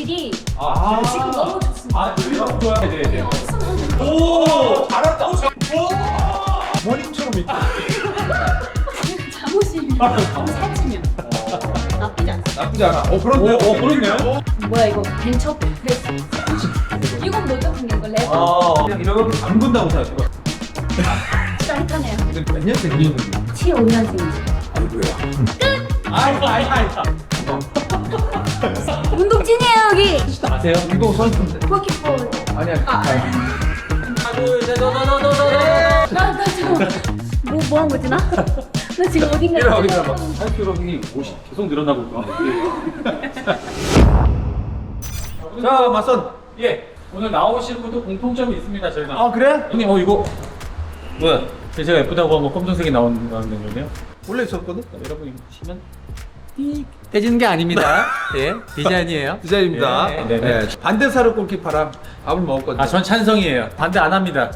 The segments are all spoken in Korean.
기질이 지금 너무 좋습니다. 아, 좋아야 돼. 오, 잘한다. 모닝처럼 있다. 잠옷이 살찌면 나쁘지 않아. 나쁘지 않아. 그런데. 그렇네요. 뭐야 이거 벤처 프레스. 이건 뭐죠? 그냥 이거 레버. 그냥 이러면 안 본다고 생각해. 짜릿하네요. 몇 년생 이었는데? 75년생이죠. 아이고. 운동진이에요 여기. 아세요? 이거 선수인데. 골키퍼. 아니야. 나 지금 뭐한 거지 나? 나 지금 어딘가. 이리 와, 이리 와봐. 할수록이 옷이 계속 늘어나고 있거든요. 자, 맞선. 예. 오늘 나오신 분도 공통점이 있습니다, 저희가. 아, 그래? 형님, 이거 뭐야? 제가 예쁘다고 한 거 검정색이 나오는 건데요. 원래 있었거든? 여러분 이거 보시면 띡 떼지는 게 아닙니다. 예, 디자인이에요. 디자인입니다. 예, 네, 네. 반대사르 골키퍼랑 밥을 먹었거든요. 전 찬성이에요. 반대 안 합니다.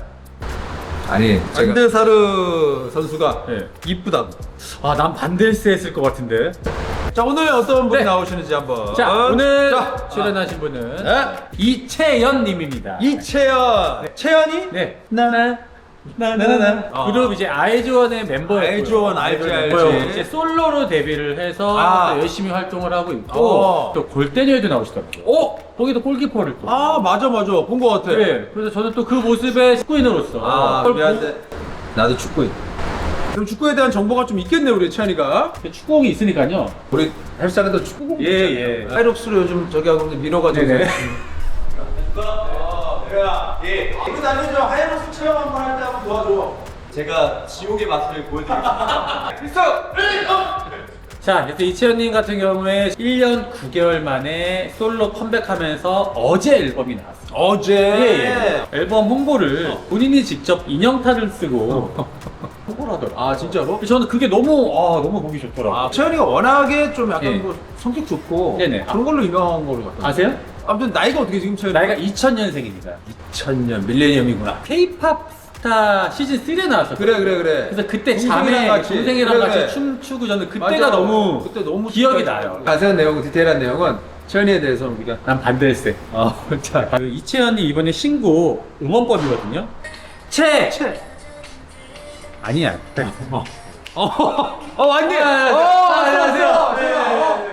아니, 반대사르 선수가 예. 이쁘다고. 난 반대일세 했을 것 같은데. 자, 오늘 어떤 분이 네. 나오시는지 한번. 자, 오늘 자, 출연하신 분은 네. 이채연님입니다. 이채연. 채연이? 네. 나나나. 그룹 이제 아이즈원의 멤버였고요. 아이즈원, 알지. 이제 솔로로 데뷔를 해서 또 열심히 활동을 하고 있고 또 골대녀에도 나오시더라고요. 거기도 골키퍼를 또. 맞아. 본 거 같아. 네. 그래서 저는 또 그 모습에 축구인으로서 미안한데. 나도 축구인. 그럼 축구에 대한 정보가 좀 있겠네, 우리 채연이가. 축구공이 있으니까요. 우리 헬스장에도 축구공. 예. 하이록스로 요즘 저기 하고 밀어가지고. 네네. 이거 나는 저 하이록스 체험 한번 할 때 한번 도와줘. 제가 지옥의 맛을 보여드리겠습니다. 자, 그래서 이채연님 같은 경우에 1년 9개월 만에 솔로 컴백하면서 어제 앨범이 나왔어요. 어제. 앨범 홍보를 본인이 직접 인형탈을 쓰고 홍보를 하더라고요. 진짜로? 저는 그게 너무 보기 좋더라고요. 채연이가 워낙에 좀 약간 예. 뭐 성격 좋고 네네. 그런 걸로 유명한 걸로 같아. 아세요? 아무튼 나이가 어떻게 지금 채연이? 나이가 2000년생입니다. 2000년 밀레니엄이구나. K-팝 스타 시즌 3에 나왔었어요. 그래. 그래서 그때 동생이랑 같이. 동생이랑 그래, 같이 그래. 춤추고 저는 그때가 맞아. 너무 그때 너무 기억이 진짜 나요. 자세한 내용, 디테일한 내용은 채연이에 대해서 우리가 난 반대일세. 자, 그 이채연이 이번에 신곡 응원법이거든요. 채! 아니야. 왔네. 안녕하세요. 들어와.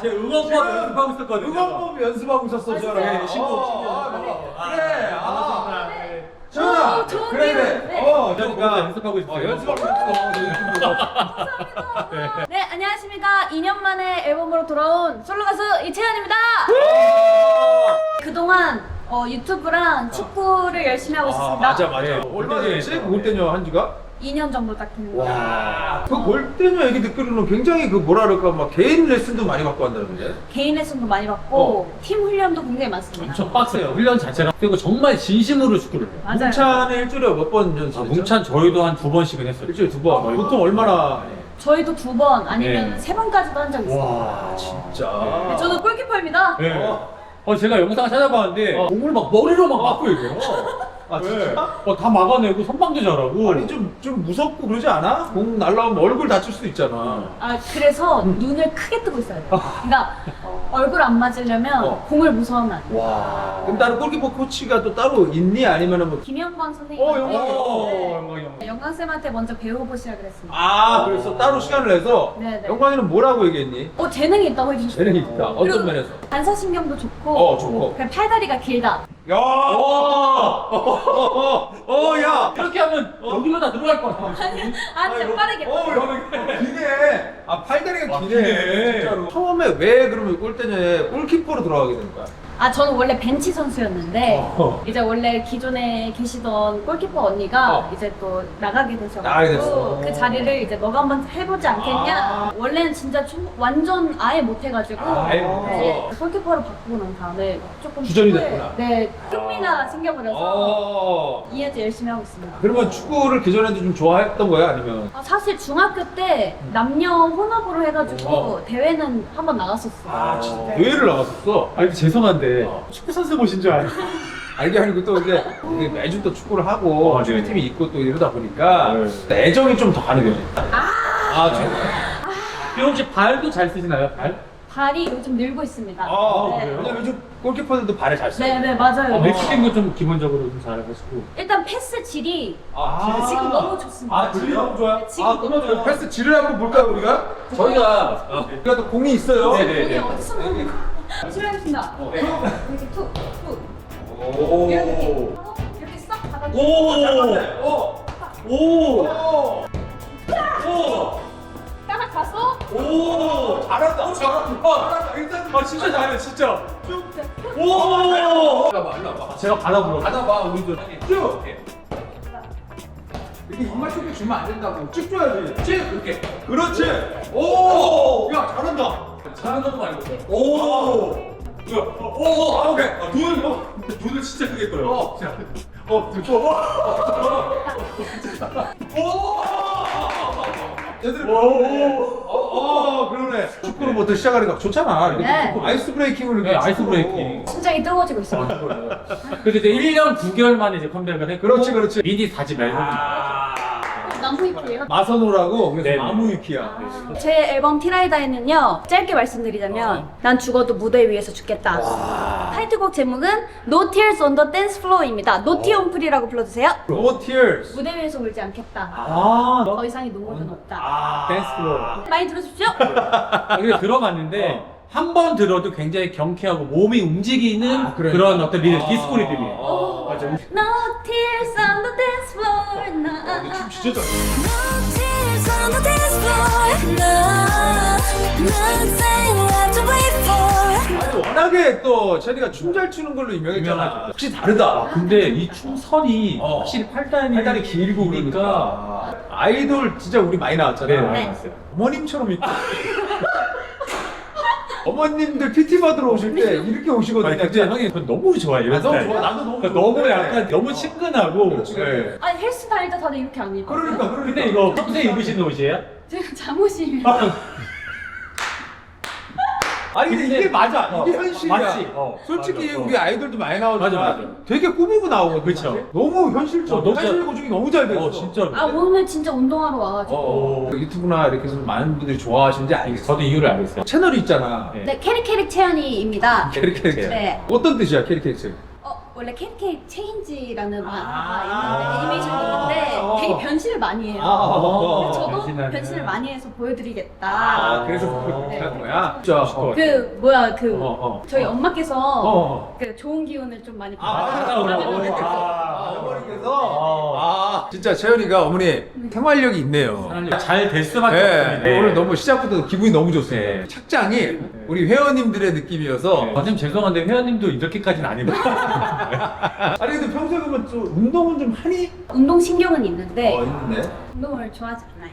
제가 응원법 연습하고 있었거든요. 응원법 연습하고 있었어, 저. 네, 신곡. 그래. 오, 채연아. 좋은 그래. 기분. 네. 그러니까 연습하고 있어요. 연습하고 있어. 네, 안녕하십니까. 2년 만에 앨범으로 돌아온 솔로 가수 이채연입니다. 그동안 유튜브랑 축구를 열심히 하고 있었습니다. 맞아. 네. 얼마 됐지? 골대녀 한 지가? 2년 정도 딱 됐는데 그 골대녀 얘기 듣기로는 굉장히 그 뭐라 그럴까 막 개인 레슨도 많이 받고 한다는데. 개인 레슨도 많이 받고 팀 훈련도 굉장히 많습니다. 엄청 빡세요. 훈련 자체가. 그리고 정말 진심으로 축구를 해요. 맞아요. 뭉찬에 일주일에 몇 번 연습? 뭉찬 저희도 한 2번씩은 했어요. 일주일에 2번. 보통 얼마나? 저희도 2번 아니면 네. 3번까지도 한 적 있어요. 와, 진짜. 네, 저도 골키퍼입니다. 네. 제가 영상을 찾아봤는데 공을 막 머리로 막 막고 있어요. 진짜? 다 막아내고 선방도 잘하고. 아니 좀 무섭고 그러지 않아? 공 날라오면 얼굴 다칠 수도 있잖아. 그래서 눈을 크게 뜨고 있어야 돼요. 그러니까 얼굴 안 맞으려면 공을 무서워하면 안 돼요. 와. 그럼 다른 골키퍼 코치가 또 따로 있니? 아니면은 뭐? 김영광 선생님. 영광이. 영광쌤한테 먼저 배워보시라 그랬습니다. 그래서 따로 시간을 내서. 네네. 영광이는 뭐라고 얘기했니? 재능이 있다고 해주셨어요. 재능이 있다. 어떤 그리고 면에서? 반사신경도 좋고, 좋고. 그냥 팔다리가 길다. 야. 야. 이렇게 하면 여기로 다 들어갈 것 같아. 진짜 빠르게. 기네. 팔다리가 기네. 기네. 진짜로. 처음에 왜 그러면 골대녀에 골키퍼로 들어가게 된 거야? 저는 원래 벤치 선수였는데 이제 원래 기존에 계시던 골키퍼 언니가 이제 또 나가게 나가게 됐어. 되셔가지고 그 자리를 이제 너가 한번 해보지 않겠냐. 원래는 진짜 완전 아예 못해가지고 아예 못해서. 네, 골키퍼로 바꾸고 난 다음에 조금 주전이 축구에, 됐구나. 네, 흥미가 생겨버려서 2년째 열심히 하고 있습니다. 그러면 축구를 기존에도 좀 좋아했던 거야? 아니면? 사실 중학교 때 남녀 혼합으로 해가지고 대회는 한번 나갔었어요. 진짜 네. 대회를 나갔었어? 아니 죄송한데 축구 선수 보신 줄 알아요. 알게 아니고 또 이제 매주 또 축구를 하고 네. 축구팀이 있고 또 이러다 보니까 네. 애정이 좀 더 가는 거지. 그럼 혹시 발도 잘 쓰시나요? 발? 발이 요즘 늘고 있습니다. 네. 왜냐면 요즘 골키퍼들도 발에 잘 써. 네, 맞아요. 멕시칸도 좀 기본적으로 좀 잘하시고. 일단 패스 질이 아, 지금 너무 좋습니다. 질이 너무 좋아요? 지금 너무 좋아요. 패스 질을 한번 볼까요, 우리가? 저희가 우리가 또 공이 있어요. 네네. 공이 어디서 나오는 거야? 실례하겠습니다. 이렇게 툭, 툭. 오. 이렇게 싹 받아주고. 오! 딱 가서 잘한다. 잘한다. 일단 아 진짜 잘해 진짜. 일로 와봐, 일로 와봐. 제가 받아보러. 받아봐, 우리도. 쭉. 이렇게 입만 쭉 주면 안 된다고. 쭉 줘야지. 쭉 이렇게. 그렇지. 오. 야, 잘한다. 잘하는 거 말고. 오. 오케이. 눈을 진짜 크게 떠요. 얘들 그러네. 축구로부터 시작하니까 좋잖아. 이렇게 네. 아이스 브레이킹을 네, 아이스 브레이킹. 심장이 뜨거워지고 있습니다. 그래서 이제 1년 9개월 만에 이제 컴백을 했고. 그렇지. 미니 4집 앨범이 나무위키예요? 마선호라고 그래서 네네. 마무위키야. 제 앨범 티라이다에는요, 짧게 말씀드리자면 난 죽어도 무대 위에서 죽겠다. 타이틀곡 제목은 No Tears on the Dance Floor입니다. No Tear on Free라고 불러주세요. No tears. 무대 위에서 울지 않겠다. 아, 더 이상의 눈물은 없다. 댄스 플로어. 많이 들어주십시오. 이게 들어봤는데 한 번 들어도 굉장히 경쾌하고 몸이 움직이는 그래. 그런 어떤 리듬, 디스코 리듬이에요. 맞아. No tears on the dance floor. 나. 춤 진짜 잘. No tears on the dance floor. No, nothing left to wait for. 아니, 워낙에 또 체리가 춤 잘 추는 걸로 유명했잖아. 유명하죠. 혹시 다르다. 근데 이 춤선이 어. 확실히 팔다리 팔다리 길고 그러니까 아이돌 진짜 우리 많이 나왔잖아. 네. 어머님처럼 있고. 어머님들 PT 받으러 오실 때 이렇게 오시거든요. 아니, 근데 형이 그건 너무 좋아해. 이런 너무 스타일. 좋아. 나도 너무 그러니까 너무 좋은데. 약간 너무 친근하고. 그렇지. 네. 아니 헬스 다닐 때 다들 이렇게 안 입어요. 그러니까. 근데 이거 평소에 입으시는 옷이에요? 제가 잠옷이에요. 아니 근데 이게 맞아. 이게 현실이야. 맞지? 솔직히 맞아. 우리 아이돌도 많이 나오지만 맞아. 되게 꾸미고 나오거든. 그쵸. 사실. 너무 현실적. 너무 현실 고증이 너무 잘 됐어. 진짜로. 아 오늘 진짜 운동하러 와가지고. 유튜브나 이렇게 해서 많은 분들이 좋아하시는지 알겠어. 저도 이유를 알겠어요. 채널이 있잖아. 네. 네 캐릭캐릭 채연이입니다. 캐릭캐릭. 네. 어떤 뜻이야 캐릭캐릭? 원래 캐릭캐릭 체인지라는 만화가 아. 있는데 애니메이션이 있는데 되게 변신을 많이 해요. 그래서 저도 변신하는. 변신을 많이 해서 보여드리겠다. 그래서 그렇게 한 거야? 진짜. 그 뭐야 그 어. 저희 엄마께서 어. 그 좋은 기운을 좀 많이 어머니께서. 진짜 채연이가 어머니 생활력이 있네요. 잘 될 수밖에 네. 없습니다. 오늘 너무 시작부터 기분이 너무 좋습니다. 네. 착장이 우리 회원님들의 느낌이어서. 선생님 죄송한데 회원님도 이렇게까지는 아니고. 아니 근데 평소에 보면 좀 운동은 좀 하니? 운동 신경은 있는데 있는데. 운동을 좋아하지 않아요.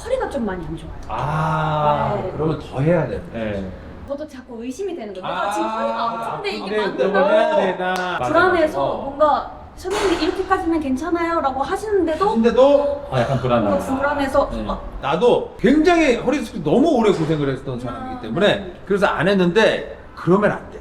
허리가 좀 많이 안 좋아요. 아 네. 그러면 더 해야 돼. 네. 저도 자꾸 의심이 되는 거예요. 내가 지금 허리가 아픈데 이게 운동을 맞나? 해야 되나. 불안해서 어. 뭔가 선생님이 이렇게까지면 괜찮아요? 라고 하시는데도 근데도 약간 뭔가 불안하다. 불안해서 네. 나도 굉장히 허리 수술 너무 오래 고생을 했던 사람이기 때문에 그래서 안 했는데 그러면 안 돼.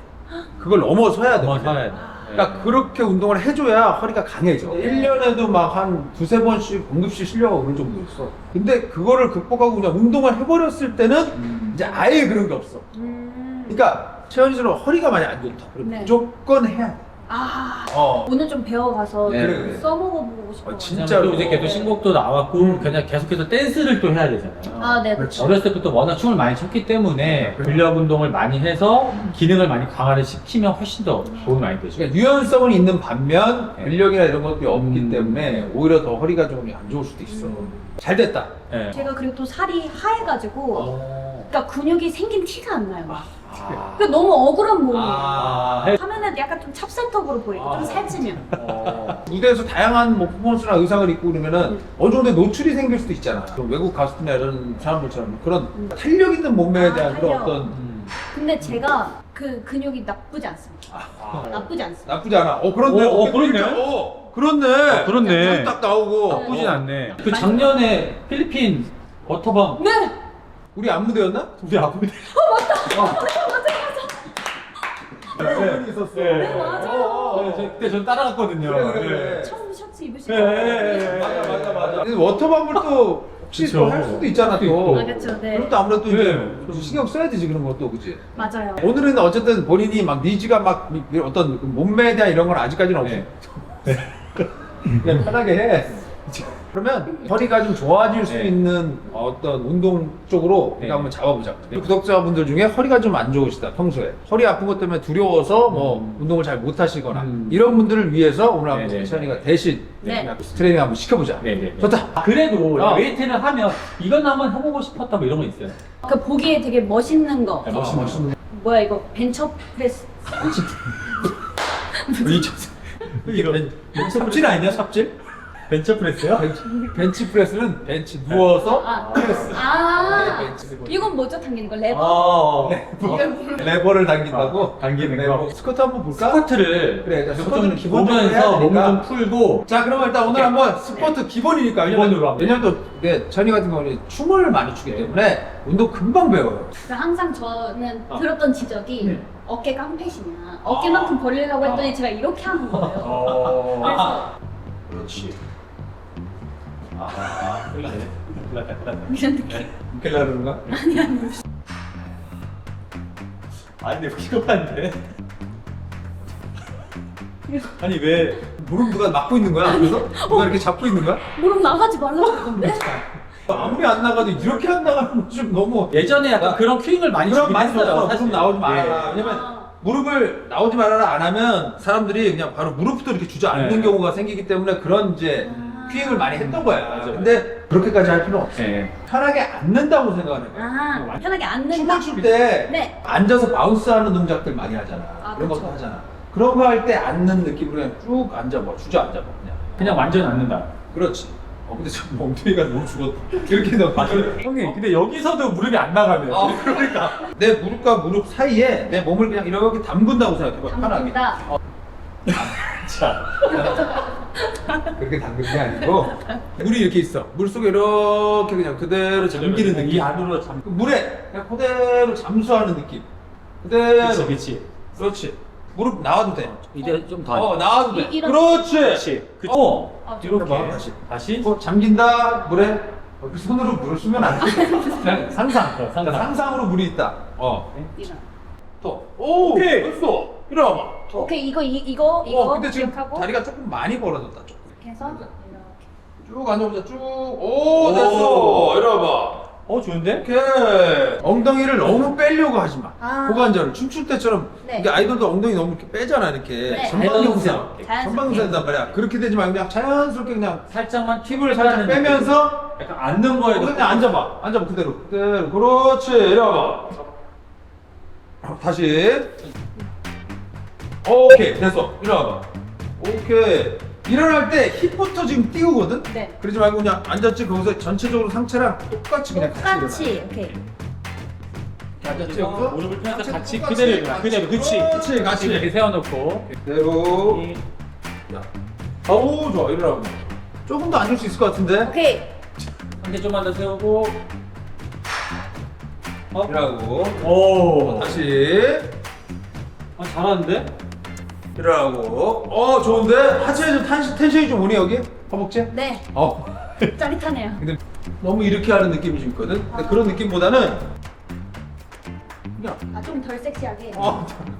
그걸 넘어서야 돼. 넘어서야 돼. 그러니까 그렇게 운동을 해줘야 허리가 강해져. 1년에도 막 한 두세 번씩 응급실 실려가고 그런 정도였어. 근데 그거를 극복하고 그냥 운동을 해버렸을 때는 이제 아예 그런 게 없어. 그러니까 채연이처럼 허리가 많이 안 좋다. 그럼 네. 무조건 해야 돼. 아 어. 오늘 좀 배워가서 네. 그래. 써먹어보고 싶어요. 진짜로. 또 이제 걔도 신곡도 나왔고 그냥 계속해서 댄스를 또 해야 되잖아요. 아, 네, 그렇지. 그렇죠. 어렸을 때부터 워낙 춤을 많이 췄기 때문에 근력 운동을 많이 해서 기능을 많이 강화를 시키면 훨씬 더 도움이 많이 되죠. 그러니까 유연성은 있는 반면 네. 근력이나 이런 것들이 없기 때문에 오히려 더 허리가 좀 안 좋을 수도 있어. 잘 됐다. 네. 제가 그리고 또 살이 하얘가지고 어. 그러니까 근육이 생긴 티가 안 나요. 그러니까 너무 억울한 몸이에요. 아. 화면에 약간 좀 찹쌀떡으로 보이고 좀 살찌면. 무대에서 다양한 뭐 퍼포먼스나 의상을 입고 그러면은 어느 정도의 노출이 생길 수도 있잖아. 좀 외국 가수나 이런 사람들처럼 그런 탄력 있는 몸매에 대한 그런 탄력. 어떤 근데 제가 그 근육이 나쁘지 않습니다. 나쁘지 않습니다. 나쁘지 않아. 그런데. 그렇네. 그렇네. 그렇네. 딱 나오고. 나쁘진 않네. 그 작년에 필리핀 워터밤 네! 우리 안무대였나? 우리 아프대. 네. 있었어. 네. 맞아요. 그때 전 따라갔거든요. 그래. 처음 셔츠 입으시고. 네. 맞아. 근데 워터밤을 또 혹시 그쵸. 또 할 수도 있잖아 또. 아, 그쵸, 네. 그럼 또 아무래도 이제 네. 좀 신경 써야 되지 그런 것도 그지. 맞아요. 오늘은 어쨌든 본인이 막 니즈가 막 어떤 몸매에 대한 이런 건 아직까지는 없어. 네. 그냥 편하게 해. 그러면 허리가 좀 좋아질 수 네. 있는 어떤 운동 쪽으로 우리가 네. 한번 잡아보자. 구독자분들 중에 허리가 좀 안 좋으시다 평소에 허리 아픈 것 때문에 두려워서 뭐 운동을 잘 못 하시거나 이런 분들을 위해서 오늘 한번 네, 네. 채연이가 대신 네. 트레이닝 한번 시켜보자. 네네. 좋다. 그래도 어. 웨이트를 하면 이건 한번 해보고 싶었다 뭐 이런 거 있어요. 그 보기에 되게 멋있는 거. 네, 멋있는. 뭐야 이거 벤처 프레스. 이거 삽질 아니냐 삽질? 벤처 프레스요? 벤치 프레스는 벤치 누워서 아, 프레스. 아, 네, 벤치. 이건 뭐죠? 당기는 거 레버. 어. 레버를 당긴다고? 아, 당기는 레버. 거. 스쿼트 한번 볼까? 스쿼트를 그래, 자, 좀 스쿼트는 기본적으로 보면서 해야 몸을 되니까. 좀 풀고. 자, 그러면 일단 오늘 오케이. 한번 스쿼트 기본이니까. 기본으로 한번. 왜냐면 또, 네, 천이 같은 경우는 춤을 많이 추기 때문에 운동 금방 배워요. 그러니까 항상 저는 들었던 지적이 네. 어깨 깡패시냐. 어깨만큼 벌리려고 했더니 제가 이렇게 하는 거예요. 어. 그래서 그렇지. 이런 느낌. 켈라르인가? 아니 근데 비겁한데. 아니 왜? 무릎 누가 막고 있는 거야? 그래서 누가 이렇게 잡고 있는 거야? 무릎 나가지 말라고 그러던데? 아무리 안 나가도 이렇게 안 나가면 좀 너무. 예전에 약간 나- 그런 큐잉을 많이 그럼 주긴 많이 했어요. 줬어. 사실. 무릎 나오지 예. 말아라. 왜냐면 아. 무릎을 나오지 말아라 안 하면 사람들이 그냥 바로 무릎부터 이렇게 주저앉는 네. 경우가 생기기 때문에 그런 이제 큐잉을 많이 했던 거야. 맞아요. 근데 그렇게까지 할 필요는 없어. 예. 편하게 앉는다고 생각하는 거야. 아, 편하게 앉는다. 춤을 출 때 네. 앉아서 바운스하는 동작들 많이 하잖아. 아, 그런 그쵸. 것도 하잖아. 그런 거 할 때 앉는 느낌으로 그냥 쭉 앉아봐. 주저앉아봐 그냥. 그냥 완전 앉는다. 그렇지. 근데 저 엉덩이가 너무 죽었다. 이렇게 너무. 형님, 근데 여기서도 무릎이 안 나가네요. 그러니까 내 무릎과 무릎 사이에 내 몸을 그냥 이렇게 담근다고 생각해봐. 편하게. 당긴다. 자. 그렇게 담그는 게 아니고 물이 이렇게 있어. 물 속에 이렇게 그냥 그대로 잠기는 느낌. 이 안으로 잠. 그 물에 그냥 그대로 잠수하는 느낌. 그대로. 그치, 그치. 그렇지. 무릎 나와도 돼. 이제 좀 더. 나와도 돼. 이런- 그렇지. 그렇지. 아, 이렇게. 해봐, 다시. 다시. 잠긴다 물에. 손으로 물을 쓰면 안 돼. 그냥 상상. 상상. 상상으로 물이 있다. 이런. 또. 오. 오케이. 됐어. 이러봐. 오케이 이거 근데 지금 기억하고 다리가 조금 많이 벌어졌다. 조금. 이렇게 해서 이렇게. 쭉 앉아보자. 쭉. 오, 됐어. 이러봐. 좋은데? 이렇게 엉덩이를 너무 빼려고 하지 마. 아. 고관절을 춤출 때처럼 네. 이게 아이돌도 엉덩이 너무 이렇게 빼잖아 이렇게 네. 전방경세. 자연스럽게. 전방경세단 말이야. 그렇게 되지 말고 그냥 자연스럽게 그냥 살짝만 힙을 살짝 빼면서 약간 앉는 거에도. 그냥 앉아봐. 앉아봐 그대로. 그대로. 그렇지. 이러봐. 다시. 오케이 됐어. 일어나봐. 오케이. 일어날 때 힙부터 지금 띄우거든? 네. 그러지 말고 그냥 앉았지 거기서 전체적으로 상체랑 똑같이 그냥 같이 똑같이 일어나. 오케이. 이렇게 앉았지 그래서 여기서? 무릎을 펴서 상체 같이 똑같이, 그대로 일어나. 같이. 그대로. 그치. 그렇지 같이. 이렇게 세워놓고. 그대로. 오 좋아 일어나고. 조금 더 앉을 수 있을 것 같은데? 오케이. 한개 좀만 더 세우고. 일어나고. 오. 다시. 잘하는데? 일어나고. 좋은데? 하체에 좀 텐션이 좀 오네 여기? 허벅지? 네. 짜릿하네요. 근데 너무 이렇게 하는 느낌이 좀 있거든? 근데 그런 느낌보다는 그냥 좀 덜 섹시하게.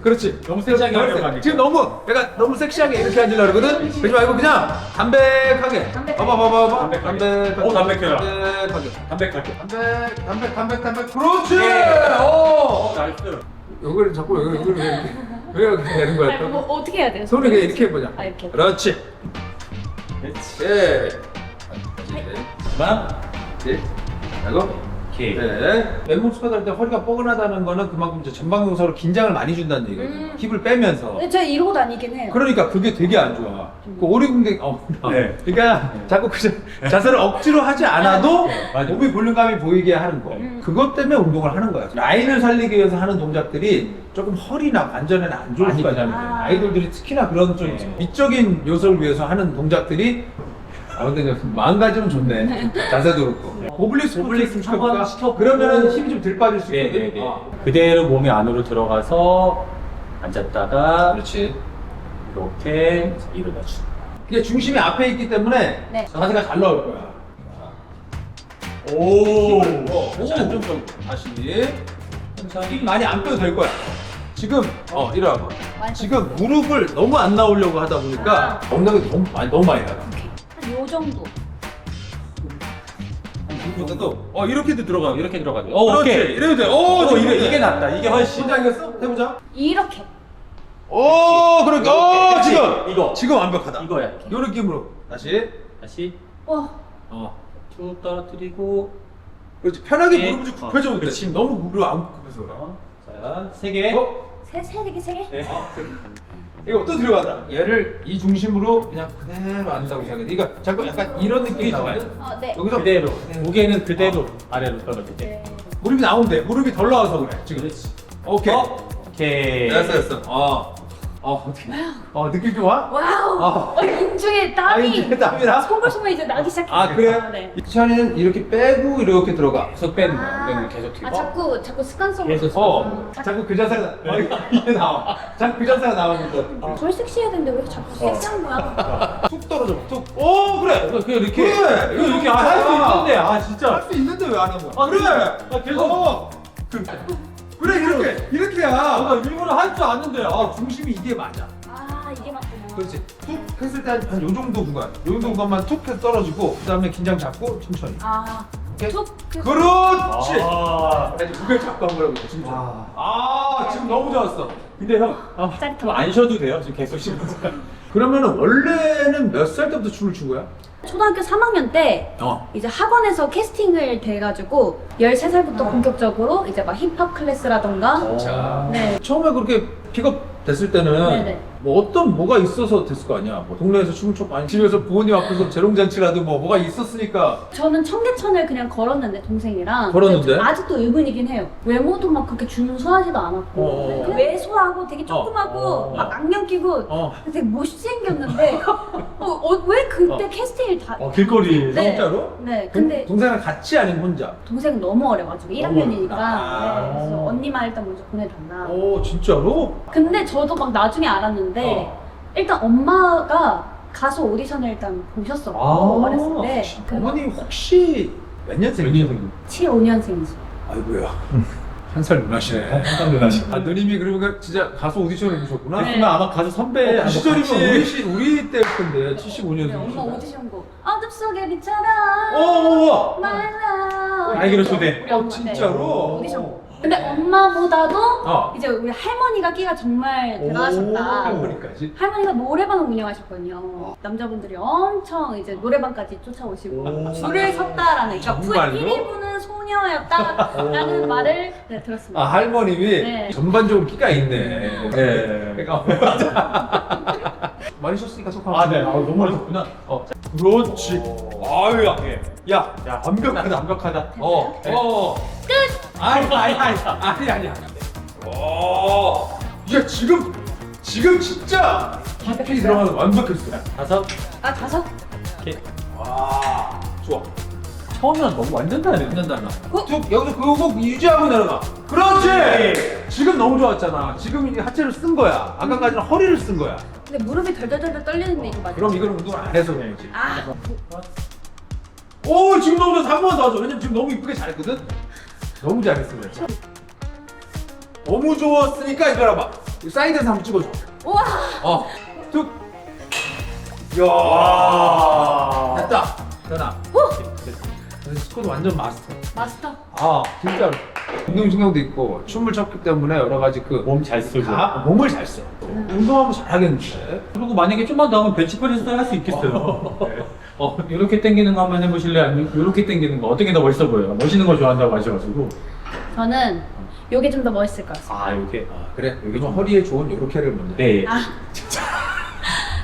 그렇지 너무 섹시하게 하려고 하니까. 지금 너무 내가 너무 섹시하게 이렇게 앉으려고 그러거든? 그러지 말고 그냥 담백하게 담백하게. 봐봐 담백하게. 담백하게 담백해요. 담백하게 담백하게. 담백 그렇지! 나이스. 여기를 자꾸 여기를 왜 이렇게 되는 거야 아니, 뭐 또? 어떻게 해야 돼요? 손을 그냥 이렇게 해보자 아, 이렇게. 그렇지 그렇지. 예 그만. 예 하고 오케이. 네. 맨몸 스쿼트 할 때 허리가 뻐근하다는 거는 그만큼 이제 전방용사로 긴장을 많이 준다는 얘기거든요. 힙을 빼면서. 네, 제가 이러고 다니긴 해요. 그러니까 그게 되게 안 좋아. 그 오리궁뎅, 네. 그러니까 자꾸 그 자세를 억지로 하지 않아도 맞아. 몸의 볼륨감이 보이게 하는 거. 그것 때문에 운동을 하는 거야. 라인을 살리기 위해서 하는 동작들이 조금 허리나 관절에는 안 좋을 수가 있잖아요. 아. 아이돌들이 특히나 그런 좀 미적인 요소를 위해서 하는 동작들이 근데 마음가짐은 좋네. 자세도 그렇고. 오블리스 오블리스 한번 시켜보고. 그러면은 힘이 좀 덜 빠질 수 있거든. 네네네. 그대로 몸이 안으로 들어가서 앉았다가 그렇지. 이렇게 일어나주고. 이게 중심이 앞에 있기 때문에 네. 자세가 잘 나올 거야. 오. 좀 다시. 힘 많이 안 빼도 될 거야. 지금 일어나봐. 지금 무릎을 너무 안 나오려고 하다 보니까 엉덩이 너무 많이 나가. 한 요 정도. 이것도 이렇게도 들어가. 이렇게 들어가죠. 그렇지. 오케이. 이래도 돼. 이게 낫다. 이게 훨씬. 긴장했어? 해보자. 이렇게. 그러니까. 지금. 이거. 지금 완벽하다. 이거야. 요 느낌으로. 다시. 와. 쭉 떨어뜨리고. 그렇지. 편하게 네. 무릎을 좀 굽혀줘도 돼. 그렇지. 지금 너무 무릎 안 굽혀서 그래. 자, 3개. 세 개. 네. 이거 또 들어가다. 얘를 이 중심으로 그냥 그대로 앉는다고 생각해. 그러니까 자꾸 약간 이런 느낌이 나거든. 네. 여기서 그대로. 무게는 그대로 아래로 떨어지게. 네. 무릎이 나오면 돼. 무릎이 덜 나와서 그래. 지금. 그렇지. 오케이. 오케이. 됐어. 어떻게? 느낌 좋아? 와우. 인중에 땀이. 인중에 땀이나? 송글송글 이제 나기 시작했어요. 아 그래? 네. 이찬이는 이렇게 빼고 이렇게 들어가. 계속 빼는 거야. 우리는 계속 뒤로. 자꾸 습관성으로. 계속 자꾸 그 자세가 이게 나와. 자꾸 그 자세가 나오니까. 덜 섹시해야 되는데 왜 자꾸 섹시한 거야? 툭 떨어져. 툭. 그래. 이렇게. 그래. 이거 이렇게 할 수 있는데. 진짜. 할 수 있는데 왜 안 하는 거야? 그래. 계속. 그래 이렇게야. 일부러 할 줄 아는데. 중심이 이게 맞아. 이게 맞구나. 그렇지. 툭 했을 때 한 요 정도 구간. 요 정도 구간만 툭 해서 떨어지고 그다음에 긴장 잡고 천천히. 오케이? 툭. 그렇지. 아. 무게 잡고 한 거라고 진짜. 지금 너무 좋았어. 근데 형, 짜릿하다. 안 쉬어도 돼요. 지금 계속 쉬면서. 그러면은 원래는 몇 살 때부터 춤을 춘 거야? 초등학교 3학년 때 이제 학원에서 캐스팅을 돼가지고 13살부터 본격적으로 이제 막 힙합 클래스라던가 자. 네. 처음에 그렇게 픽업 됐을 때는 네네. 뭐 뭐가 있어서 됐을 거 아니야. 뭐 동네에서 춤을 췄고 아니 집에서 부모님 앞에서 재롱잔치라도 뭐가 있었으니까. 저는 청계천을 그냥 걸었는데 동생이랑 걸었는데? 근데 아직도 의문이긴 해요. 외모도 막 그렇게 준수하지도 않았고 그냥 왜소하고 되게 조그마고 막 안경 끼고 되게 못생겼는데 왜 그때 캐스팅을 다 길거리. 네. 진짜로? 네 근데 동생이랑 같이 아니면 혼자? 동생은 너무 어려가지고 1학년이니까 아. 네, 그래서 언니만 일단 먼저 보내달라. 진짜로? 근데 저도 막 나중에 알았는데 일단 엄마가 가수 오디션을 일단 보셨었고 어렸을 때 어머니 혹시 몇 년생이세요? 75년생이죠. 아이고야. 한 살 누나시네. 한참 누나시. 누님이 그러면 진짜 가수 오디션을 보셨구나? 네. 그러면 아마 가수 선배. 그 시절이면 우리 때일 텐데 75년생. 네, 엄마 오디션곡 어둠 속에 비춰라 어머머. My love. 알기로 초대. 우리 엄마, 진짜로? 오디션곡. 근데 엄마보다도 어. 이제 우리 할머니가 끼가 정말 대단하셨다. 할머니까지? 할머니가 노래방을 운영하셨거든요. 남자분들이 엄청 이제 노래방까지 쫓아오시고 줄을 섰다라는, 그러니까 정말로? 1위 부는 소녀였다라는 말을 들었습니다. 할머님이 네. 전반적으로 끼가 있네. 네. 그러니까 많이 쉬었으니까 속 네. 너무 멀었구나. 그렇지. 아유야. 야, 야, 완벽하다. 완벽하다. 끝! 아니. 야, 지금 진짜 깊이 들어가서 완벽했어. 5. 다섯? 와, 좋아. 처음이랑 너무 완전 다르네. 완전 달라. 쭉 여기서 그거 꼭 유지하고 내려가. 그렇지. 지금 너무 좋았잖아. 지금 이제 하체를 쓴 거야. 아까까지는 허리를 쓴 거야. 근데 무릎이 덜덜덜 떨리는데 이거 맞아? 그럼 이거는 운동을 안 해서 그런지. 아, 오, 지금 너무 좋았어. 한 번 더 하자. 왜냐면 지금 너무 이쁘게 잘했거든. 너무 잘했어. 그래. 너무 좋았으니까 이거 알아봐. 이 사이드에서 한번 찍어줘. 우와! 툭. 이야. 됐다. 전화. 스쿼트 완전 마스터. 마스터. 진짜로. 운동신경도 있고 춤을 췄기 때문에 여러 가지 몸 잘 쓰고. 몸을 잘 써. 운동하면 잘하겠는데. 그리고 만약에 좀만 더 하면 벤치프레스도 할 수 있겠어요. 이렇게 당기는 거 한번 해보실래? 아니면 이렇게 당기는 거 어떻게 더 멋있어 보여요? 멋있는 거 좋아한다고 하셔가지고. 저는 요게 좀 더 멋있을 것 같아요. 이렇게. 그래. 여기 좀 허리에 좋은 요렇게를 먼저. 네.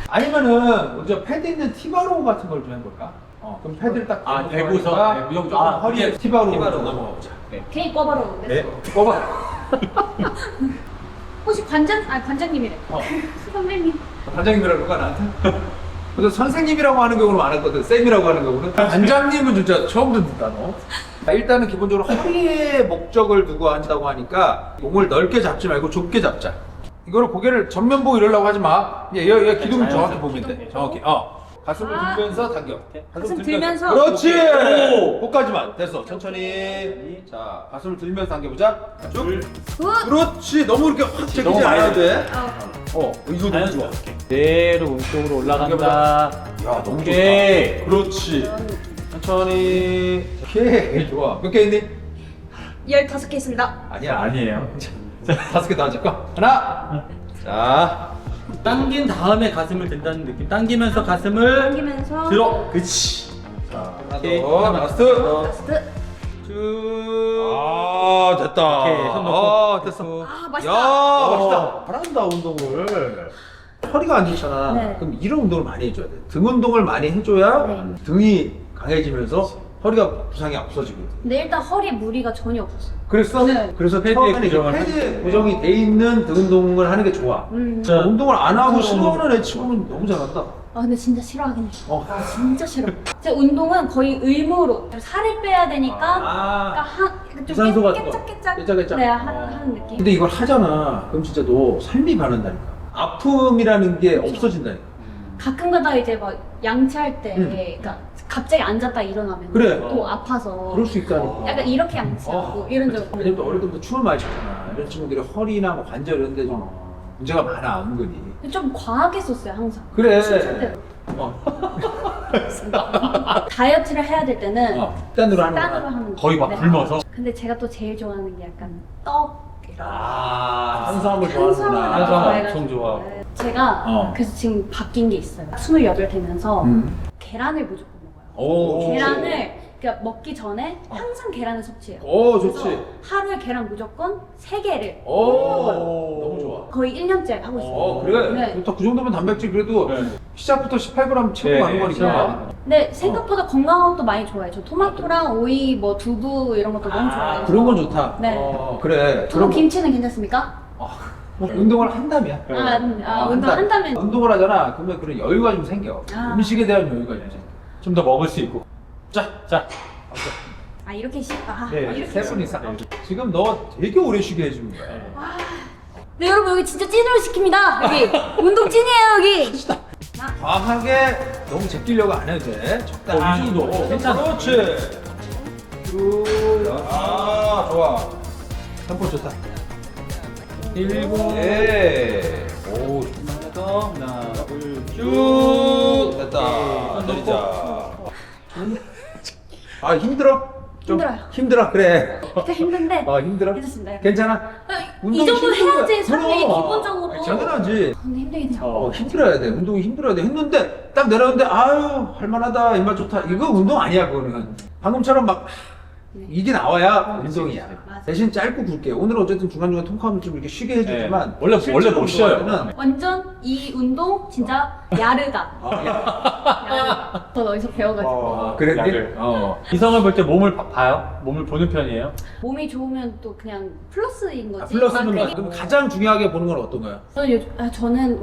아니면은 우리가 패드 있는 티바로 같은 걸 좀 해볼까? 그럼 패드를 딱 대고서 네, 무조건 허리에 티바로 넘어가보자. K 꺼바로. 네. 꺼봐. 혹시 관장님이래. 선배님. 반장님이라고 가 나한테? 그래서 선생님이라고 하는 경우는 많았거든. 쌤이라고 하는 경우는. 반장님은 진짜 처음 듣는다 너. 일단은 기본적으로 허리에 목적을 두고 한다고 하니까 몸을 넓게 잡지 말고 좁게 잡자. 이거를 고개를 전면 보고 이러려고 하지 마. 얘 기둥 정확히 보면 돼. 정확히. 가슴을 아. 들면서 당겨. 가슴 들면서. 그렇지. 오. 거기까지만 됐어. 천천히. 자, 가슴을 들면서 당겨보자. 쭉. 굿. 그렇지. 너무 이렇게 확 제끼지 너무 않아도 많이 돼. 어. 이거 너무 좋아. 그대로 오른쪽으로 올라간다. 야, 너무 오케이. 좋다. 그렇지. 천천히. 오케이. 좋아. 몇 개 있니? 15개 있습니다. 아니야. 아니에요. 5개 더 하자. 하나. 자. 당긴 다음에 가슴을 든다는 느낌. 당기면서 가슴을 당기면서. 들어. 그치. 자, 하나 오케이. 더. 하나 라스트. 라스트. 쭉. 아, 됐다. 오케이, 손 놓고. 아, 됐어. 아, 맛있다. 야, 맛있다. 잘한다, 운동을. 허리가 안 좋잖아. 네. 그럼 이런 운동을 많이 해줘야 돼. 등 운동을 많이 해줘야 네. 등이 강해지면서 허리가 부상이 없어지거든. 근데 일단 허리에 무리가 전혀 없었어요. 그랬어? 네. 그래서 패드에 처음에는 이제 고정을 패드에 고정이 돼 있는 등 운동을 하는 게 좋아. 자, 운동을 안 하고 싫어하는 애 치고는 너무 잘한다. 아 근데 진짜 싫어하긴 해. 어. 진짜 싫어. 제 운동은 거의 의무로 살을 빼야 되니까 아. 그러니까 좀 유산소 같은 거. 깨짝깨짝 깨짝깨짝. 네, 하는 느낌. 근데 이걸 하잖아. 그럼 진짜 너 삶이 변한다니까. 아픔이라는 게 없어진다니까. 가끔가다 이제 막 양치할 때 응. 그러니까 갑자기 앉았다 일어나면 그래. 또 아파서 그럴 수 있다니까. 약간 이렇게 양치하고 이런 적. 왜냐면 또 어릴 때부터 춤을 많이 췄잖아. 이런 친구들이 허리나 뭐 관절 이런 데 좀 문제가 많아, 은근히. 좀 과하게 썼어요 항상. 그래. 춤출 때. 다이어트를 해야 될 때는 식단으로 하는 식단으로 거야. 하는 거의 막 네. 굶어서. 근데 제가 또 제일 좋아하는 게 약간 떡이랑 탄수화물 좋아하는구나. 탄수화물 엄청 좋아. 네. 제가 어. 그래서 지금 바뀐 게 있어요. 28 되면서 계란을 무조건 먹어요. 오. 계란을 그러니까 먹기 전에 항상 계란을 섭취해요. 오, 그래서 좋지. 하루에 계란 무조건 3개를 오, 너무 좋아. 거의 1년째 하고 있어요. 그래. 네. 좋다. 그 정도면 단백질 그래도 네. 시작부터 18g 채고 네, 가는 거니까. 근데 생각보다 건강한 것도 많이 좋아해요. 저 토마토랑 오이, 뭐 두부 이런 것도 너무 좋아해요. 그런 건 좋다. 네. 그래. 두부 김치는 괜찮습니까? 운동을 한다면. 운동한다면 운동을 하잖아. 그러면 그런 여유가 좀 생겨. 아. 음식에 대한 여유가 좀 생겨. 좀 더 먹을 수 있고. 자. 이렇게 네, 이렇게 세 분 이상. 지금 너 되게 오래 쉬게 해주는 거야. 네 여러분 여기 진짜 찐으로 시킵니다. 여기 운동 찐이에요 여기. 과하게 너무 제끼려고 안 해도 돼. 적당히. 이 정도. 괜찮아. 그렇지. 쭉. 아, 좋아. 템포 좋다. 7. 예. 오, 조금만 더. 하나, 둘, 쭉. 됐다. 손 내리자. 아, 힘들어? 좀 힘들어요. 힘들어, 그래. 진짜 힘든데 힘들어? 괜찮습니다. 괜찮아? 이 운동이 정도 해야지 힘들어. 사람이 그럼. 기본적으로. 당연하지. 근데 힘들긴 해요. 힘들어야 돼. 운동이 힘들어야 돼. 했는데 딱 내려오는데 아유 할만하다 입맛 좋다. 이거 운동 아니야 그거는. 방금처럼 막 이게 나와야 운동이야. 맞아. 대신 짧고 굵게. 오늘 어쨌든 중간중간 통과하면 좀 이렇게 쉬게 해주지만 원래 실제로 못 쉬어요. 운동할 때는 완전 이 운동 진짜 야르다. 야르다. 저 어디서 배워가지고 그랬니? 약을. 이성을 볼 때 몸을 봐요? 몸을 보는 편이에요? 몸이 좋으면 또 그냥 플러스인 거지. 플러스는 막 그럼 가장 중요하게 보는 건 어떤 거야? 저는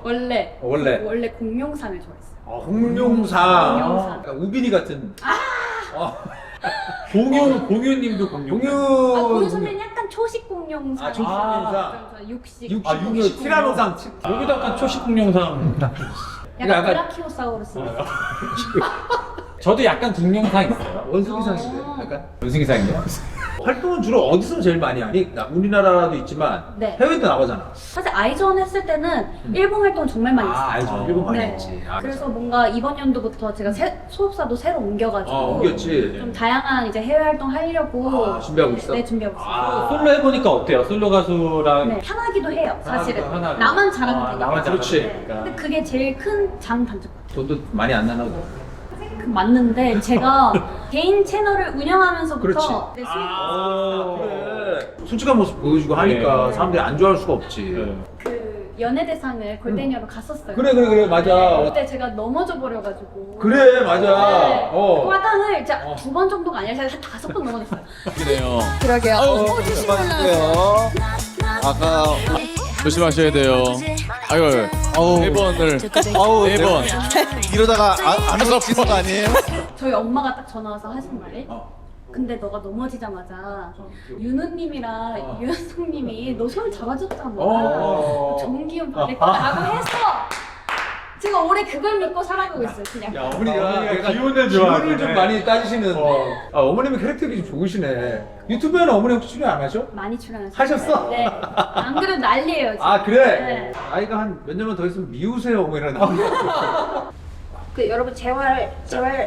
원래 저는 원래 공룡상을 좋아했어요. 공룡상. 공룡상. 약간 우빈이 같은. 공유님도 공유. 공룡 선배는 약간 초식 공룡상. 초식 공룡상. 육식. 육식 티라노상. 여기도 약간 초식 공룡상. 약간 브라키오사우루스. 저도 약간 공룡상 있어요. 원숭이상인데 약간. 원숭이상이요? 활동은 주로 어디서 제일 많이 하니? 우리나라도 있지만 네. 해외도 나가잖아. 사실 아이전 했을 때는 일본 활동 정말 많이 했어요. 알죠. 일본 많이 네. 했지. 그래서 뭔가 이번 연도부터 제가 소속사도 새로 옮겨가지고 옮겼지. 좀 다양한 이제 해외 활동 하려고 준비하고 있어? 네, 준비하고 있어요. 솔로 해보니까 어때요? 솔로 가수랑 네, 편하기도 해요, 사실은. 편하고. 나만 잘하면 되니까. 나만 잘하면 그렇지. 되니까. 근데 그게 제일 큰 장단점 같아요. 돈도 많이 안 나나? 맞는데 제가 개인 채널을 운영하면서부터 그렇지. 네, 수익 그래. 솔직한 모습 보여주고 하니까 네. 사람들이 안 좋아할 수가 없지. 네. 그 연예대상을 골대녀로 갔었어요. 그래 맞아. 그때 제가 넘어져 버려가지고. 그래 맞아. 네. 어. 그 화단을 진짜 2번 정도가 아니라 제가 한 5번 넘어졌어요. 그래요. 그러게요. 조심하세요. 아까 조심하셔야 돼요. 아유, 네 번을, 네 번. 이러다가 안 웃어지는 거 아니에요? 저희 엄마가 딱 전화 와서 하신 말이 근데 너가 넘어지자마자 윤우님이랑 유현숙님이 너 손 잡아줬잖아. 전기운 받을 거라고 해서 제가 올해 그걸 믿고 살아가고 있어요. 그냥. 야, 어머니가 얘가 기운을 기운을 좀 좋아하네. 많이 따지시는. 어머님은 캐릭터가 좀 좋으시네. 유튜브에는 어머니 혹시 출연 안 하셔? 많이 출연하셨어요. 하셨어? 네. 안 그래도 난리예요. 지금. 아 그래? 네. 아이가 한 몇 년만 더 있으면 미우세요 어머니랑 나오고. 그 여러분 재활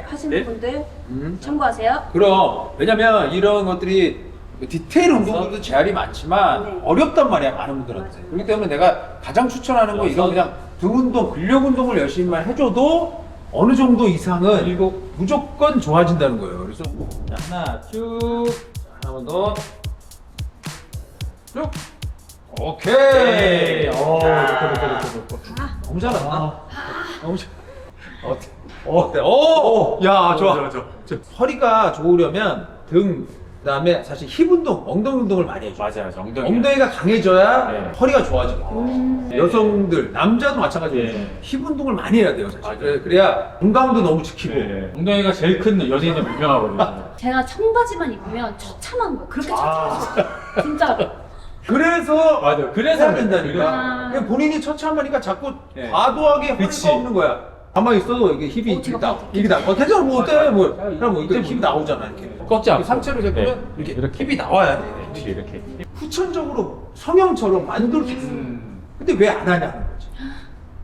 하시는 네? 분들 음. 참고하세요. 그럼 왜냐면 이런 것들이 디테일 운동들도 재활이 많지만 네. 어렵단 말이야 많은 분들한테. 그렇기 때문에 내가 가장 추천하는 거 이런 그냥 등 운동, 근력 운동을 열심히만 해줘도 어느 정도 이상은 이거 무조건 좋아진다는 거예요. 그래서 자, 하나 쭉 하나만 더 쭉. 오케이. 너무 잘한다. 너무 잘. 어때? 야 좋아. 허리가 좋으려면 등 그다음에 사실 힙 운동, 엉덩이 운동을 많이 해줘. 맞아요. 엉덩이가 강해져야 네. 허리가 좋아지거든. 여성들, 남자도 마찬가지예요. 네. 힙 운동을 많이 해야 돼요. 사실. 맞아요. 그래야 건강도 너무 지키고. 네. 엉덩이가 제일 큰 연예인은 유명하거든요. 제가 청바지만 입으면 처참한 거예요. 그렇게 처참했어요. 진짜로. 그래서 맞아요. 그래서 해야 된다니까. 아. 그냥 본인이 처참하니까 자꾸 네. 과도하게 그치. 허리가 없는 거야. 가만히 있어도 이게 힙이 제가 나. 봐도 이게 나. 괜찮아 뭐 어때? 뭐 그럼 뭐 이때 힙이 나오잖아 이렇게. 꺾지 않고. 상체로 잡으면 네. 이렇게, 이렇게. 힙이 나와야 돼. 그렇지, 이렇게. 후천적으로 성형처럼 만들 수 있어. 근데 왜 안 하냐는 거지.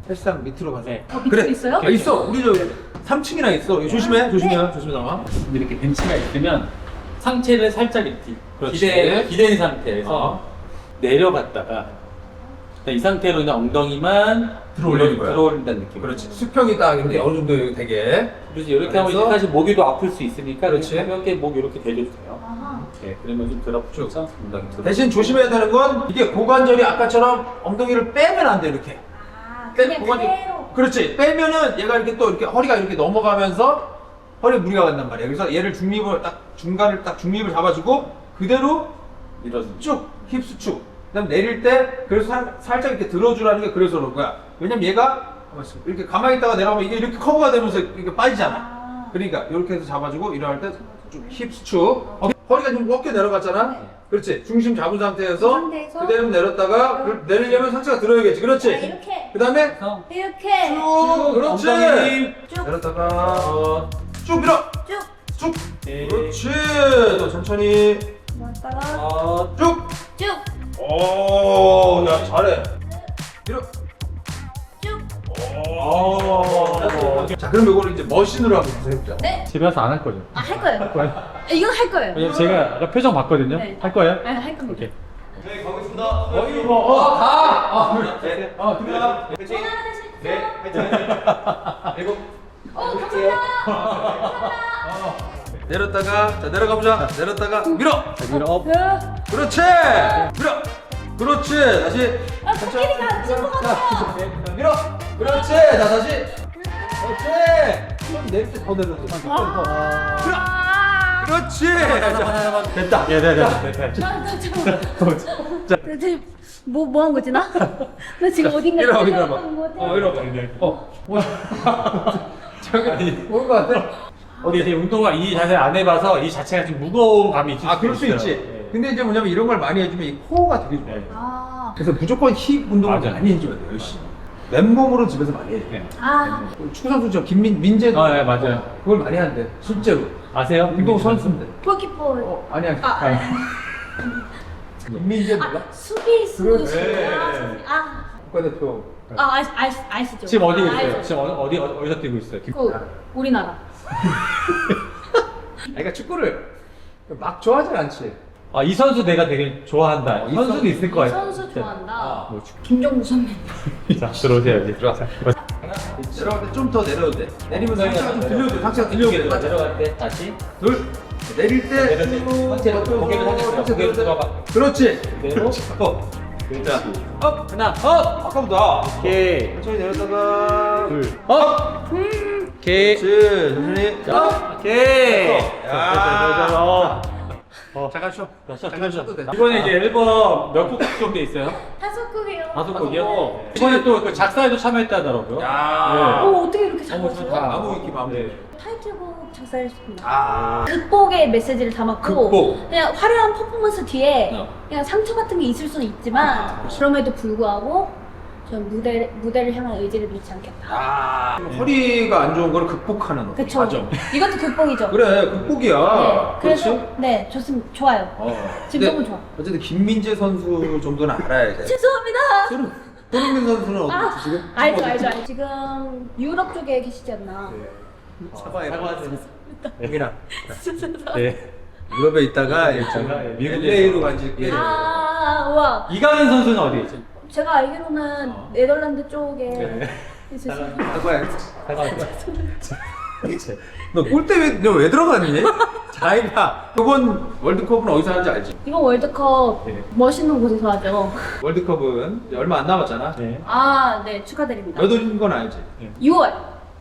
헬스장 밑으로 가서. 네. 밑에도 있어요? 아, 있어. 우리 저 3층이나 있어. 조심해, 조심해, 조심해 나와. 이렇게 벤치가 있으면 상체를 살짝 이렇게 그렇지. 기댄 상태에서 내려갔다가 이 상태로 그냥 엉덩이만 들어올리는 거야. 들어올린다는 느낌. 그렇지. 수평이 딱 이렇게 어느 정도 여기 되게. 그렇지. 이렇게 하면 그래서- 이제 사실 목이도 아플 수 있으니까 그렇지. 가볍게 목 이렇게 대줘도 돼요. 아하. 네, 그러면 좀 들어붙여서 엉덩이 들어. 대신 조심해야 되는 건 이게 고관절이 아까처럼 엉덩이를 빼면 안 돼 이렇게. 아, 빼- 그냥 고관절- 그대로. 그렇지. 빼면은 얘가 이렇게 또 이렇게 허리가 이렇게 넘어가면서 허리에 무리가 간단 말이야. 그래서 얘를 중립을 딱 중간을 딱 중립을 잡아주고 그대로 밀어주는. 쭉 힙 수축. 그다음 내릴 때 그래서 살짝 이렇게 들어주라는 게 그래서 그런 거야. 왜냐면 얘가 이렇게 가만히 있다가 내려가면 이게 이렇게 커버가 되면서 이렇게 빠지잖아. 아. 그러니까 이렇게 해서 잡아주고 일어날 때 좀 힙 수축. 허리가 좀 어깨 내려갔잖아. 그렇지. 중심 잡은 상태에서 그 상태에서 그대로 내렸다가 내리려면 상체가 들어야겠지. 그렇지. 아, 이렇게. 그다음에 이렇게. 쭉 그렇지. 엉덩이 쭉. 내렸다가 쭉 밀어. 쭉. 쭉. 네. 그렇지. 또 천천히 왔다가 쭉. 쭉. 오, 야 잘해. 밀어. 쭉. 오. 자, 그럼 이거를 이제 머신으로 한번 해보자. 네. 집에 와서 안 할 거죠? 아, 할 거예요. 이건 할 거예요. 왜냐면 제가 아까 표정 봤거든요. 네. 할 거예요? 네, 할 겁니다. 오케이. 네, 가겠습니다. 거의 뭐, 가! 네. 들어가. 그치? 전화 하나씩. 네, 화이팅! 그리고 감사합니다. 내렸다가, 자, 내려가보자. 내렸다가, 밀어! 밀어. 그렇지! 밀어! 그렇지! 다시. 아, 코끼리가 안 찔 것 같아요. 밀어! 그렇지! 자, 다시. 그렇지! 좀 내릴 때 더 내려줘. 밀어! 그렇지! 됐다. 예, 네. 뭐 한 거지 나? 나 지금 어딘가 이리 와, 이리 들어갔던 것 같아. 이리 와봐. 저기, 뭔것 같아? 어디 이제 운동화 이 자세 안 해봐서 이 자체가 좀 무거운 감이 있을 아, 그럴 수 있어요. 있지. 네. 근데 이제 뭐냐면 이런 걸 많이 해주면 이 코어가 되게 좋아요. 네. 아, 그래서 무조건 힙 운동을 맞아요. 많이 해줘야 돼요, 열심히. 맨몸으로 집에서 많이 해야 돼. 네. 아, 축구선수죠. 민재도. 네, 맞아요. 그걸 많이 하는데, 실제로. 아세요? 운동 선수인데. 골키퍼. 아니야. 김민재 몰라? 수비수. 그렇지. 아, 국가대표. 아시죠? 지금 어디 있어요? 알죠. 지금 어디서 뛰고 있어요? 그 우리나라. 그러니까 축구를 막 좋아하진 않지. 아, 이 선수 내가 되게 좋아한다. 이 선수도 있을 거예요. 선수 좋아한다. 뭐, 김종국 선배. 자, 들어오세요. 이제 들어가세요. 내려갈 때 좀 더 내려도 돼. 내리면 상체가 좀 들려도 돼. 상체가 들려오게 돼. 내려갈 때 다시 둘. 내릴 때. 내릴 때 상체를 고개를 살려서 상체 고개를 들어가. 들어가. 그렇지. 그대로. 자, 업. 하나, 업. 아까보다. 오케이. 천천히 내렸다가. 둘, 업. 오케이. 그렇지. 천천히. 업. 오케이. 야. 잠깐 쉬어. 잠깐 쉬어도 돼. 이번에 이제 앨범 몇 곡 정도 있어요? 5곡이요. 5곡이요? 이번에 또 그 작사에도 참여했다더라고요. 야. 오, 어떻게 이렇게 네. 다 잘하세요? 마무 있기 마무. 네. 타이틀곡 작사했습니다. 아. 극복의 메시지를 담았고 극복. 그냥 화려한 퍼포먼스 뒤에 어. 그냥 상처 같은 게 있을 수는 있지만 그럼에도 불구하고 전 무대를 향한 의지를 잃지 않겠다. 아, 허리가 안 좋은 걸 극복하는 어떤 그쵸. 과정. 이것도 극복이죠. 그래, 극복이야. 네, 그래서 그렇지? 네, 좋습니다. 좋아요. 지금 근데 너무 좋아. 어쨌든 김민재 선수 정도는 알아야 돼. 죄송합니다. 손흥민 선수는 어떻지 지금? 알죠. 지금 유럽 쪽에 계시지 않나? 사과해. 사과하세요. 여기나. 네. 유럽에 있다가 미국에서. LA로 간지 꽤. 우와. 이강인 선수는 어디 있지? 제가 알기로는 네덜란드 쪽에 있으시고. 사과해. 사과하세요. 너 골대 왜 들어갔니? 자기가 이번 월드컵은 어디서 하는지 알지? 이번 월드컵 네. 멋있는 곳에서 하죠. 월드컵은 이제 얼마 안 남았잖아. 네. 아, 네, 축하드립니다. 몇 월인 건 알지? 6월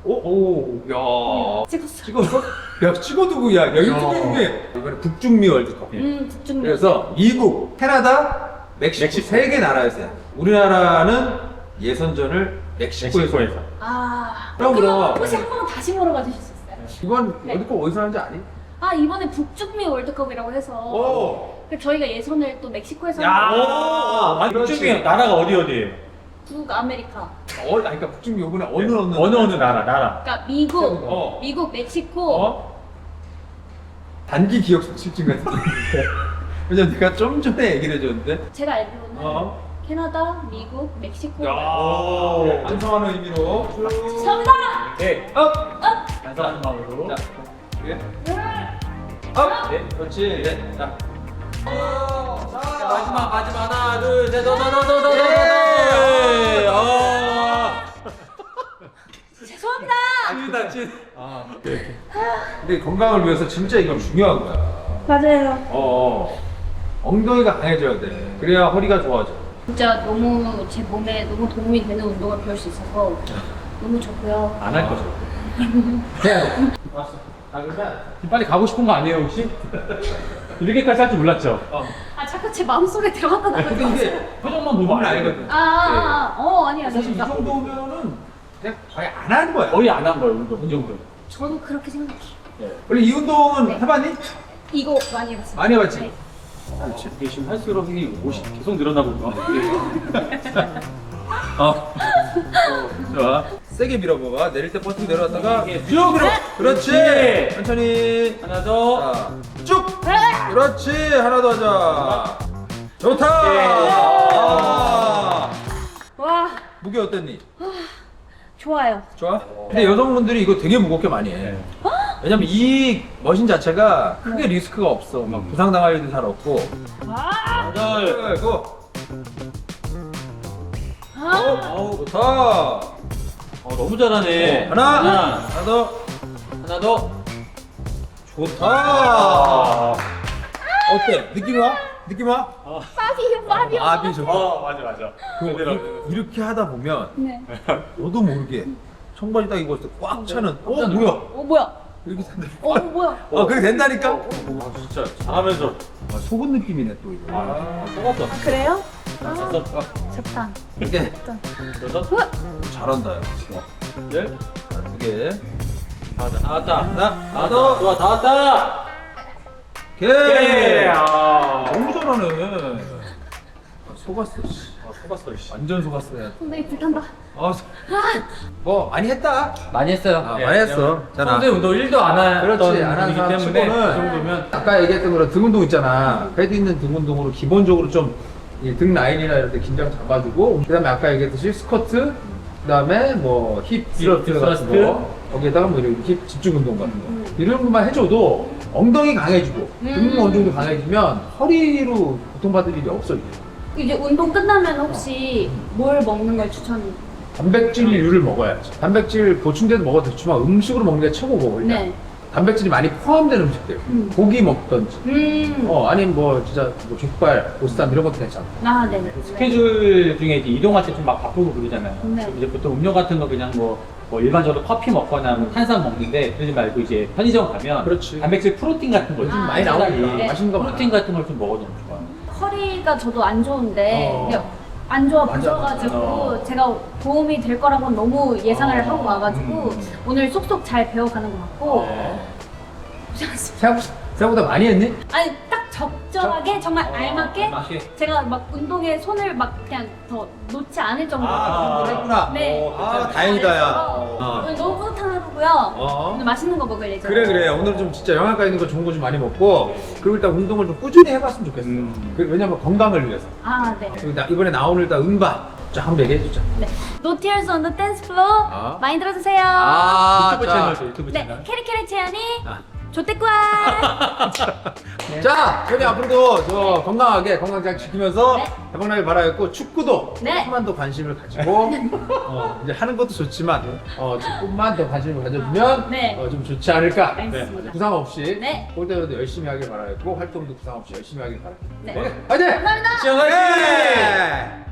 오, 야. 찍었어요. 찍었어? 야, 찍어두고, 야, 유튜브에 이번에 북중미 월드컵. 북중미. 그래서 미국, 캐나다, 멕시코 세 개 나라에서 해. 우리나라는 예선전을 멕시코에서 해서. 아, 그럼. 혹시 한 번만 다시 물어봐 주실 수 있어요? 이번 네. 월드컵 어디서 하는지 아니? 아, 이번에 북중미 월드컵이라고 해서 오! 그 저희가 예선을 또 멕시코에서 야, 하는데 아니 그렇지. 북중미 나라가 어디에요? 북아메리카. 그러니까 북중미 요번에 어느 어느 나라? 그러니까 미국, 어. 미국, 멕시코. 어? 단기 기억 소실증 같은데. 왜냐면 내가 좀 전에 얘기를 해줬는데. 제가 알기로는 어? 캐나다, 미국, 멕시코. 야, 반성하는 의미로. 감사합니다. 네. 업! 반성하는 마음으로. 자, 예. 업! 네, 그렇지. 네, 자. 마지막 하나 둘셋 더더더더더 예! 죄송합니다. 찐이다, 찐. 근데 건강을 위해서 진짜 이건 중요한 거야. 맞아요. 엉덩이가 강해져야 돼. 그래야 허리가 좋아져. 진짜 너무 제 몸에 너무 도움이 되는 운동을 배울 수 있어서 너무 좋고요. 안 할 거죠. 해야 돼. 왔어. 아, 그러면 지금 빨리 가고 싶은 거 아니에요 혹시? 이렇게까지 할 줄 몰랐죠? 아, 자꾸 제 마음속에 들어갔다 나갔다. 근데 이게 표정만 보면 알거든. 아니야. 사실 이 진짜. 정도면은 그냥 거의 안 하는 거야. 거의 안 한 거예요 운동 이 정도. 저도 그렇게 생각해요. 원래 이 운동은 네. 해봤니? 이거 많이 해봤어요. 많이 해봤지? 네. 그렇지. 이게 지금 할수록 이 옷이 계속 늘어나고 있어. 좋아. 세게 밀어봐봐. 내릴 때 버튼 내려왔다가 이게 쭉 밀어. 그렇지. 그렇지. 천천히. 하나 더. 자, 쭉. 그렇지. 하나 더 하자. 좋다. 네. 아. 와, 무게 어땠니? 좋아요. 좋아? 근데 여성분들이 이거 되게 무겁게 많이 해. 왜냐면 이 머신 자체가 크게 리스크가 없어. 막 부상당할 일도 잘 없고. 여덟. 고. 아우 좋다. 너무 잘하네. 하나 더. 하나 더. 좋다. 어때? 느낌 와? 느낌 와? 파비요. 아비 좋아. 맞아. 이렇게 하다 보면 네. 너도 모르게 청바지 딱 입었을 때 꽉 차는. 뭐야? 뭐야? 이렇게 된다. 뭐야? 그게 된다니까? 진짜 잘하면서. 속은 느낌이네 또 이거. 똑같다. 그래요? 다섯. 좋다. 이게 여섯. 잘한다. 야. 열. 이게 나왔다. 하나 더. 좋아 다 왔다. 오케이. 아. 너무 잘하네. 속았어. 씨. 속았어 씨. 완전 속았어. 엉덩이 불탄다. 뭐 많이 했다. 많이 했어요. 많이 했어. 잖아. 평소에 운동 1도 안 하던 그렇지. 안 하는 분이기 사람 때문에 치고는 그 정도면 아까 얘기했던 그런 등 운동 있잖아. 패드 있는 등 운동으로 기본적으로 좀 등 라인이나 이럴 때 긴장 잡아주고, 그다음에 아까 얘기했듯이 스쿼트, 그다음에 뭐 힙 스러스트 같은 스러스트. 거, 거기에다가 뭐 이런 힙 집중 운동 같은 거 이런 것만 해줘도 엉덩이 강해지고 등 어느 정도 강해지면 허리로 고통받을 일이 없어 이제. 이제 운동 끝나면 혹시 뭘 먹는 걸 추천? 단백질류를 먹어야지. 단백질 보충제도 먹어도 좋지만 음식으로 먹는 게 최고고. 일단. 네. 단백질이 많이 포함된 음식들. 고기 먹던지. 아니면 뭐 진짜 뭐 족발, 보쌈 이런 것도 괜찮아. 아, 네. 스케줄 중에 이제 이동할 때 좀 막 바쁘고 그러잖아요. 네. 그럼 이제 보통 음료 같은 거 그냥 뭐 일반적으로 커피 먹거나 뭐 탄산 먹는데 그러지 말고 이제 편의점 가면 그렇지. 단백질 프로틴 같은 거 아, 많이 나오지. 네. 맛있는 거 많아. 프로틴 같은 걸 좀 먹어도 좋아요. 허리가 저도 안 좋은데 그냥 안 좋아 맞아, 보셔가지고 맞아. 제가 도움이 될 거라고 너무 예상을 하고 와가지고 오늘 쏙쏙 잘 배워가는 것 같고 고생하셨습니다. 생각보다 많이 했니? 아니 딱 적절하게 정말 알맞게 제가 막 운동에 손을 막 그냥 더 놓지 않을 정도로 했구나. 네. 다행이다, 야. 오늘 너무 뿌듯한 하루고요. 오늘 맛있는 거 먹을 예정이에요. 그래. 오늘 좀 진짜 영양가 있는 거 좋은 거 좀 많이 먹고 그리고 일단 운동을 좀 꾸준히 해봤으면 좋겠어. 왜냐면 건강을 위해서. 아, 네. 그리고 이번에 나오는 일단 음반 쫙 한번 얘기해주자. 네. No Tears on the Dance Floor 많이 들어주세요. 유튜브 채널, 유튜브 네. 채널. 캐리캐리 채연이 아. 조태과. 자, 저희 앞으로도 저 건강하게 건강 잘 지키면서 네. 대박나길 바라겠고 축구도 네. 조금만 더 관심을 가지고 이제 하는 것도 좋지만 조금만 더 관심을 가져주면 네. 좀 좋지 않을까. 알겠습니다. 부상 없이 네. 볼 때마다 열심히 하길 바라겠고 활동도 부상 없이 열심히 하길 바랄게요. 네. 화이팅! 감사합니다. 시원하게! 네.